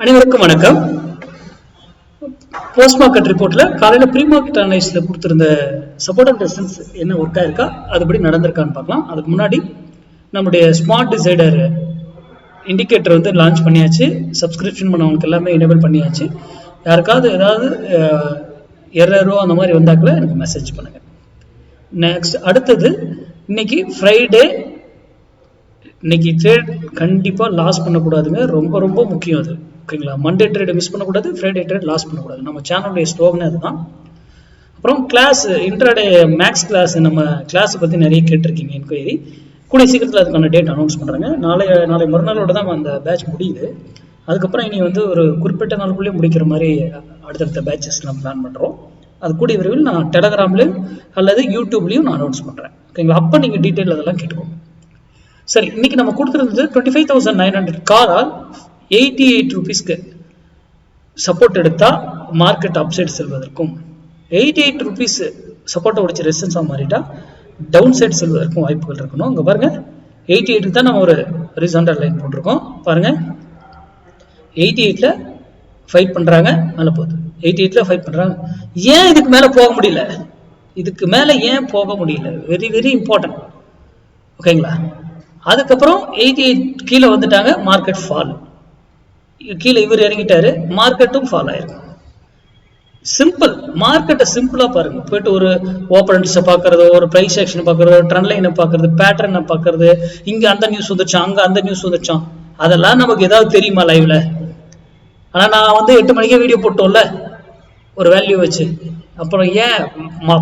அனைவருக்கும் வணக்கம். Post market ரிப்போர்ட்ல காலையில ப்ரீ மார்க்கெட் அனலைஸ்ல கொடுத்திருந்த சப்போர்ட் அண்ட் ரெசிஸ்டன்ஸ் என்ன ஒர்க் ஆயிருக்கா, அதுபடி நடந்திருக்கான்னு பார்க்கலாம். அதுக்கு முன்னாடி நம்முடைய ஸ்மார்ட் டிசைடர் இண்டிகேட்டர் வந்து லான்ச் பண்ணியாச்சு. சப்ஸ்கிரிப்ஷன் பண்ணவங்களுக்கு எல்லாமே எனேபிள் பண்ணியாச்சு. யாருக்காவது ஏதாவது எரரோ அந்த மாதிரி வந்தாக்குல எனக்கு மெசேஜ் பண்ணுங்க. நெக்ஸ்ட் அடுத்தது, இன்னைக்கு ஃப்ரைடே. இன்னைக்கு ட்ரேட் கண்டிப்பாக லாஸ் பண்ணக்கூடாதுங்க. ரொம்ப ரொம்ப முக்கியம் அது. ஓகேங்களா? மண்டே ட்ரேடை மிஸ் பண்ணக்கூடாது, ஃப்ரைடே ட்ரேட் லாஸ் பண்ணக்கூடாது. நம்ம சேனலுடைய ஸ்லோகனே அதுதான். அப்புறம் கிளாஸ் இன்ட்ராடே மேக்ஸ் கிளாஸ், நம்ம கிளாஸை பற்றி நிறைய கேட்டிருக்கீங்க என்கொயரி. கூடிய சீக்கிரத்தில் அதுக்கான டேட் அனௌன்ஸ் பண்ணுறாங்க. நாளை மறுநாளோட தான் அந்த பேட்ச் முடியுது. அதுக்கப்புறம் இனி வந்து ஒரு குறிப்பிட்ட நாளுக்குள்ளே முடிக்கிற மாதிரி அடுத்தடுத்த பேட்சஸ் நம்ம பிளான் பண்ணுறோம். அது கூடிய விரைவில் நான் டெலகிராம்லையும் அல்லது யூடியூப்லையும் நான் அனௌன்ஸ் பண்ணுறேன். ஓகேங்களா? அப்போ நீங்கள் டீட்டெயில் அதெல்லாம் கேட்டுக்கோங்க. சரி, இன்னைக்கு நம்ம கொடுத்துருந்தது 25,900 காலால் 88 ரூபீஸ்க்கு சப்போர்ட் எடுத்தா மார்க்கெட் அப்சைட் செல்வதற்கும், 88 ரூபீஸ் சப்போர்ட்டை உடைச்சு ரெசிஸ்டன்ஸா மாறிட்டா டவுன் சைட் செல்வதற்கும் வாய்ப்புகள் இருக்கணும். இங்க பாருங்க, 88 தான் நம்ம ஒரு ஹரிசாண்டல் லைன் போட்டிருக்கோம். பாருங்க, 88ல ஃபைட் பண்றாங்க, மேல போகுது. 88ல ஃபைட் பண்றாங்க. ஏன் இதுக்கு மேல போக முடியல? இதுக்கு மேல ஏன் போக முடியல? Very very important. ஓகேங்களா? அதுக்கப்புறம் 88 கீழே வந்துட்டாங்க, மார்க்கெட் ஃபால். கீழே இவர் இறங்கிட்டாரு, மார்க்கெட்டும் ஃபால் ஆயிருக்கு. சிம்பிள். மார்க்கெட்டை சிம்பிளா பாருங்க. போயிட்டு ஒரு ஓப்பனன்ஸை பார்க்கறதோ, ஒரு பிரைஸ் ஆக்ஷன் பார்க்கறதோ, ட்ரெண்ட் லைனை பார்க்கறது, பேட்டர்னை பார்க்கறது, இங்க அந்த நியூஸ் வந்துச்சான், அங்க அந்த நியூஸ் வந்துச்சான், அதெல்லாம் நமக்கு ஏதாவது தெரியுமா லைவ்ல? ஆனா நான் வந்து 8 மணிக்கே வீடியோ போட்டோம்ல ஒரு வேல்யூ வச்சு. அப்புறம் ஏன்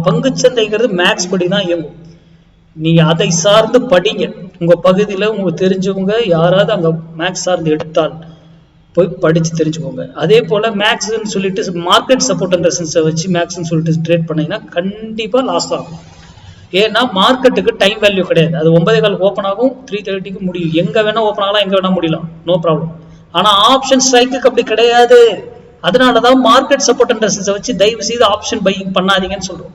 பங்குச்சந்தைங்கிறது மேக்ஸ் படி தான் இயங்கும். நீங்க அதை சார்ந்து படிங்க. உங்க பகுதியில உங்களுக்கு தெரிஞ்சவங்க யாராவது அங்க மேக்ஸ் சார்ந்து எடுத்தால் போய் படிச்சு தெரிஞ்சுக்கோங்க. அதே போல மேக்ஸ்ன்னு சொல்லிட்டு மார்க்கெட் சப்போர்ட் அண்ட் ரெசிஸ்டன்ஸை வச்சு மேக்ஸ்ன்னு சொல்லிட்டு ட்ரேட் பண்ணீங்கன்னா கண்டிப்பா லாஸ் ஆகும். ஏன்னா மார்க்கெட்டுக்கு டைம் வேல்யூ கிடையாது. அது 9:15 ஓப்பன் ஆகும், 3:30க்கு முடியும். எங்க வேணா ஓப்பன் ஆகலாம், எங்க வேணா முடியலாம், நோ ப்ராப்ளம். ஆனா ஆப்ஷன் ஸ்ட்ரைக்கு அப்படி கிடையாது. அதனாலதான் மார்க்கெட் சப்போர்ட் அண்ட் ரெசிஸ்டன்ஸை வச்சு தயவு செய்து ஆப்ஷன் பையிங் பண்ணாதீங்கன்னு சொல்றோம்.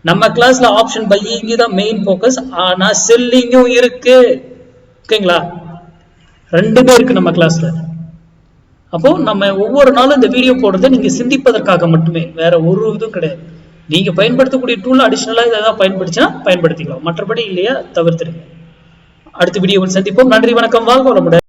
நம்ம கிளாஸ்ல ஆப்ஷன் பையிங் தான் மெயின் போக்கஸ். ஆனா செல்லிங்கும் இருக்கு. ஓகேங்களா? ரெண்டுமே இருக்கு நம்ம கிளாஸ்ல. அப்போ நம்ம ஒவ்வொரு நாளும் இந்த வீடியோ போடுறது நீங்க சிந்திப்பதற்காக மட்டுமே, வேற ஒரு இதுவும் கிடையாது. நீங்க பயன்படுத்தக்கூடிய டூல் அடிஷனலா ஏதாவது பயன்படுத்தினா பயன்படுத்திக்கலாம். மற்றபடி இல்லையா தவிர்த்துடுங்க. அடுத்த வீடியோவில் சந்திப்போம். நன்றி, வணக்கம், வாழ்க வளமுடன்.